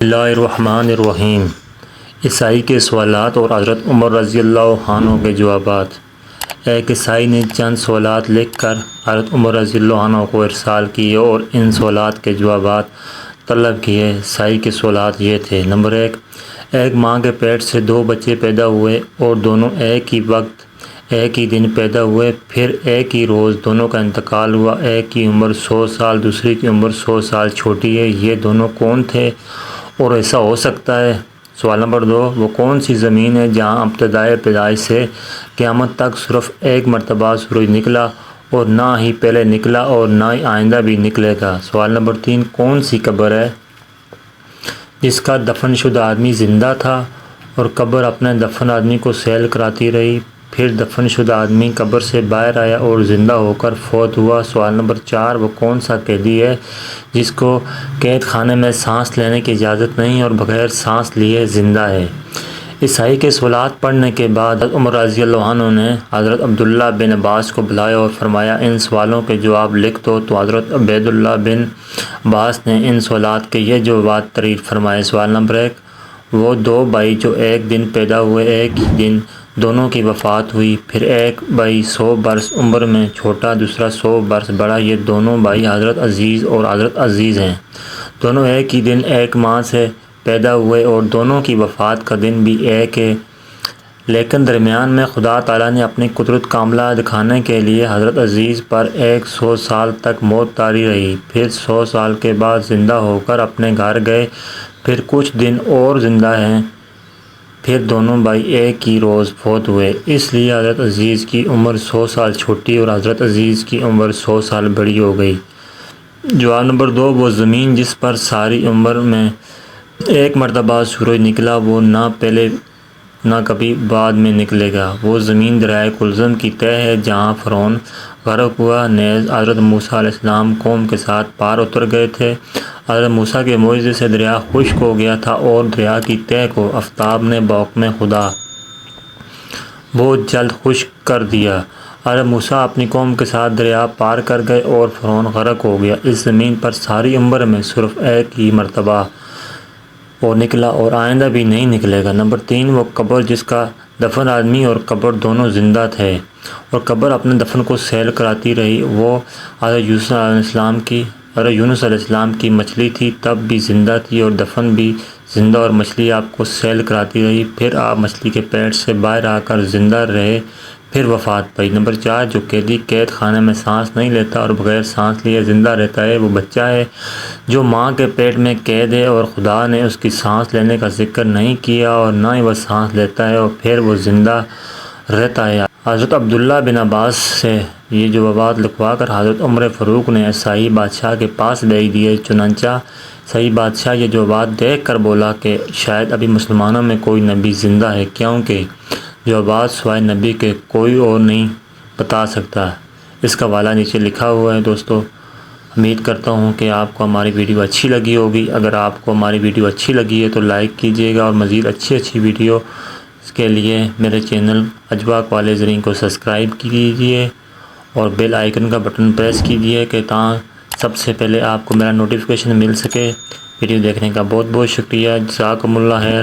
بسم اللہ الرحمن الرحیم۔ عیسائی کے سوالات اور حضرت عمر رضی اللہ عنہ کے جوابات۔ ایک عیسائی نے چند سوالات لکھ کر حضرت عمر رضی اللہ عنہ کو ارسال کیے اور ان سوالات کے جوابات طلب کیے۔ عیسائی کے سوالات یہ تھے: نمبر 1، ایک ماں کے پیٹ سے 2 بچے پیدا ہوئے اور دونوں ایک ہی وقت ایک ہی دن پیدا ہوئے، پھر ایک ہی روز دونوں کا انتقال ہوا۔ ایک کی عمر 100 سال، دوسری کی عمر 100 سال چھوٹی ہے، یہ دونوں کون تھے اور ایسا ہو سکتا ہے؟ سوال نمبر 2، وہ کون سی زمین ہے جہاں ابتدائے پیدائش سے قیامت تک صرف ایک مرتبہ سورج نکلا اور نہ ہی پہلے نکلا اور نہ ہی آئندہ بھی نکلے گا؟ سوال نمبر 3، کون سی قبر ہے جس کا دفن شدہ آدمی زندہ تھا اور قبر اپنے دفن آدمی کو سیل کراتی رہی، پھر دفن شدہ آدمی قبر سے باہر آیا اور زندہ ہو کر فوت ہوا؟ سوال نمبر 4، وہ کون سا قیدی ہے جس کو قید خانے میں سانس لینے کی اجازت نہیں اور بغیر سانس لیے زندہ ہے؟ عیسائی کے سوالات پڑھنے کے بعد حضرت عمر رضی اللہ عنہ نے حضرت عبداللہ بن عباس کو بلایا اور فرمایا، ان سوالوں کے جواب لکھ دو۔ تو حضرت عبیداللہ بن عباس نے ان سوالات کے یہ جوابات تحریر فرمائے۔ سوال نمبر 1، وہ 2 بھائی جو ایک دن پیدا ہوئے، ایک ہی دن دونوں کی وفات ہوئی، پھر ایک بھائی 100 برس عمر میں چھوٹا، دوسرا 100 برس بڑا، یہ دونوں بھائی حضرت عزیز اور حضرت عزیز ہیں۔ دونوں ایک ہی دن ایک ماں سے پیدا ہوئے اور دونوں کی وفات کا دن بھی ایک ہے، لیکن درمیان میں خدا تعالیٰ نے اپنی قدرت کاملہ دکھانے کے لیے حضرت عزیز پر 100 سال تک موت طاری رہی، پھر 100 سال کے بعد زندہ ہو کر اپنے گھر گئے، پھر کچھ دن اور زندہ ہیں، پھر دونوں بھائی ایک ہی روز فوت ہوئے، اس لیے حضرت عزیز کی عمر 100 سال چھوٹی اور حضرت عزیز کی عمر 100 سال بڑی ہو گئی۔ جواب نمبر 2، وہ زمین جس پر ساری عمر میں ایک مرتبہ سورج نکلا، وہ نہ پہلے نہ کبھی بعد میں نکلے گا۔ وہ زمین دریائے کلزم کی تہہ ہے جہاں فرعون غرق ہوا۔ نیز حضرت موسیٰ علیہ السلام قوم کے ساتھ پار اتر گئے تھے۔ حضرت موسیٰ کے معجزے سے دریا خشک ہو گیا تھا اور دریا کی تہہ کو آفتاب نے بحکم خدا بہت جلد خشک کر دیا۔ حضرت موسیٰ اپنی قوم کے ساتھ دریا پار کر گئے اور فرعون غرق ہو گیا۔ اس زمین پر ساری عمر میں صرف ایک ہی مرتبہ وہ نکلا اور آئندہ بھی نہیں نکلے گا۔ نمبر 3، وہ قبر جس کا دفن آدمی اور قبر دونوں زندہ تھے اور قبر اپنے دفن کو سیل کراتی رہی، وہ حضرت یونس علیہ السلام کی مچھلی تھی، تب بھی زندہ تھی اور دفن بھی زندہ، اور مچھلی آپ کو سیل کراتی رہی، پھر آپ مچھلی کے پیٹ سے باہر آ کر زندہ رہے، پھر وفات پائی۔ نمبر 4، جو قیدی قید خانے میں سانس نہیں لیتا اور بغیر سانس لیے زندہ رہتا ہے، وہ بچہ ہے جو ماں کے پیٹ میں قید ہے اور خدا نے اس کی سانس لینے کا ذکر نہیں کیا اور نہ ہی وہ سانس لیتا ہے اور پھر وہ زندہ رہتا ہے۔ حضرت عبداللہ بن عباس سے یہ جوابات لکھوا کر حضرت عمر فاروق نے عیسائی بادشاہ کے پاس بھیج دیے۔ چنانچہ عیسائی بادشاہ یہ جوابات دیکھ کر بولا کہ شاید ابھی مسلمانوں میں کوئی نبی زندہ ہے، کیونکہ جوابات سوائے نبی کے کوئی اور نہیں بتا سکتا۔ اس کا حوالہ نیچے لکھا ہوا ہے۔ دوستو، امید کرتا ہوں کہ آپ کو ہماری ویڈیو اچھی لگی ہوگی۔ اگر آپ کو ہماری ویڈیو اچھی لگی ہے تو لائک کیجیے گا اور مزید اچھی ویڈیو کے لیے میرے چینل اجواق والے زرین کو سبسکرائب کیجیے اور بیل آئیکن کا بٹن پریس کیجیے کہ سب سے پہلے آپ کو میرا نوٹیفیکیشن مل سکے۔ ویڈیو دیکھنے کا بہت بہت شکریہ۔ جزاکم اللہ خیر۔